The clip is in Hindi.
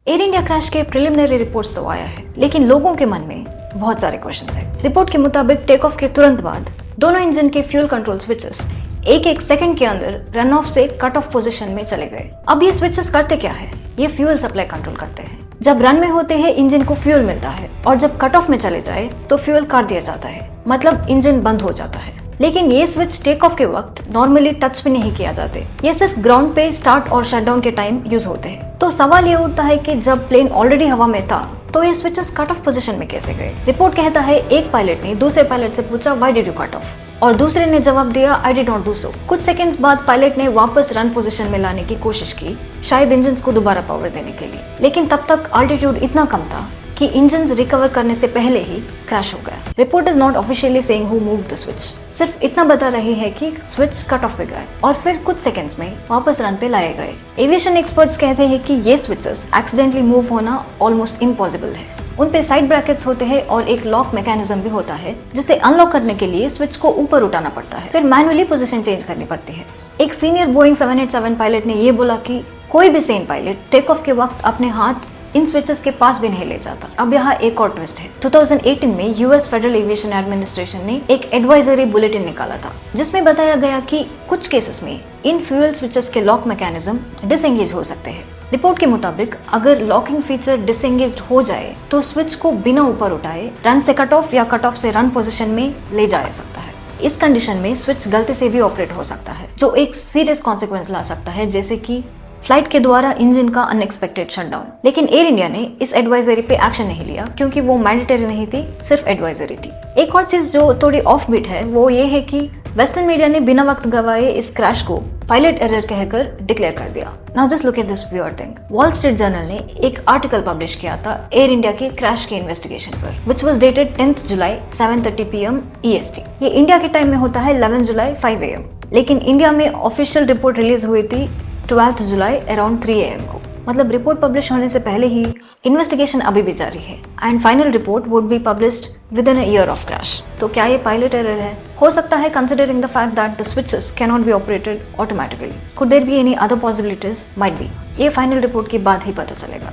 एयर इंडिया क्रैश के प्रिलिमिनरी रिपोर्ट्स तो आया है, लेकिन लोगों के मन में बहुत सारे क्वेश्चंस हैं। रिपोर्ट के मुताबिक टेक ऑफ के तुरंत बाद दोनों इंजन के फ्यूल कंट्रोल स्विचेस एक सेकंड के अंदर रन ऑफ से कट ऑफ पोजीशन में चले गए। अब ये स्विचेस करते क्या है? ये फ्यूल सप्लाई कंट्रोल करते हैं। जब रन में होते हैं इंजन को फ्यूल मिलता है और जब कट ऑफ में चले जाए तो फ्यूल काट दिया जाता है, मतलब इंजन बंद हो जाता है। लेकिन ये स्विच टेक ऑफ के वक्त नॉर्मली टच भी नहीं किया जाते, ये सिर्फ ग्राउंड पे स्टार्ट और शटडाउन के टाइम यूज होते हैं। तो सवाल ये उठता है कि जब प्लेन ऑलरेडी हवा में था तो ये स्विचेस कट ऑफ पोजीशन में कैसे गए? रिपोर्ट कहता है एक पायलट ने दूसरे पायलट से पूछा why did you cut off, और दूसरे ने जवाब दिया I did not do so. कुछ सेकंड्स बाद पायलट ने वापस रन पोजीशन में लाने की कोशिश की, शायद इंजन्स को दोबारा पावर देने के लिए, लेकिन तब तक अल्टीट्यूड इतना कम था कि इंजन्स रिकवर करने से पहले ही क्रैश हो गया। Report is not officially saying who moved the switch, सिर्फ इतना बता रही है कि स्विच कट ऑफ पे गए और फिर कुछ सेकंड्स में वापस रन पे लाए गए। एविएशन एक्सपर्ट्स कहते हैं कि ये स्विचेस एक्सीडेंटली मूव होना ऑलमोस्ट इम्पॉसिबल है। उन पे साइड ब्रैकेट्स होते हैं और एक लॉक मैकेनिज्म भी होता है जिसे अनलॉक करने के लिए स्विच को ऊपर उठाना पड़ता है, फिर मैनुअली पोजीशन चेंज करनी पड़ती है। एक सीनियर बोइंग 787 पायलट ने ये बोला कि कोई भी सेन पायलट टेक ऑफ के वक्त अपने हाथ इन स्विचेस के पास भी नहीं ले जाता। अब यहाँ एक और ट्विस्ट है। 2018 में यूएस फेडरल एविएशन एडमिनिस्ट्रेशन ने एक एडवाइजरी बुलेटिन निकाला था जिसमें बताया गया कि कुछ केसेस में इन फ्यूल स्विचेस के लॉक मैकेनिज्म डिसएंगेज हो सकते हैं। रिपोर्ट के मुताबिक अगर लॉकिंग फीचर डिसएंगेज हो जाए तो स्विच को बिना ऊपर उठाए रन से कट ऑफ या कट ऑफ से रन पोजीशन में ले जाया सकता है। इस कंडीशन में स्विच गलती से भी ऑपरेट हो सकता है, जो एक सीरियस कॉन्सिक्वेंस ला सकता है, जैसे कि फ्लाइट के द्वारा इंजन का अनएक्सपेक्टेड शटडाउन। लेकिन एयर इंडिया ने इस एडवाइजरी पे एक्शन नहीं लिया क्योंकि वो मैंडेटरी नहीं थी, सिर्फ एडवाइजरी थी। एक और चीज जो थोड़ी ऑफ बीट है वो ये है कि वेस्टर्न मीडिया ने बिना वक्त गवाए इस क्रैश को पायलट एरर कहकर डिक्लेयर कर दिया। Now just look at this weird thing. Wall street journal ने एक आर्टिकल पब्लिश किया था एयर इंडिया के क्रैश के इन्वेस्टिगेशन पर, which was dated 10th July 7:30 PM EST। ये इंडिया के टाइम में होता है 11 जुलाई 5 AM, लेकिन इंडिया में ऑफिशियल रिपोर्ट रिलीज हुई थी 12th जुलाई अराउंड 3 AM को। मतलब रिपोर्ट पब्लिश होने से पहले ही इन्वेस्टिगेशन अभी भी जारी है and final report would be published within a year of crash. तो क्या ये पायलट एरर है? हो सकता है, considering the fact that the switches can not be operated automatically. Could there be any other possibilities? Might be. ये फाइनल रिपोर्ट के बाद ही पता चलेगा।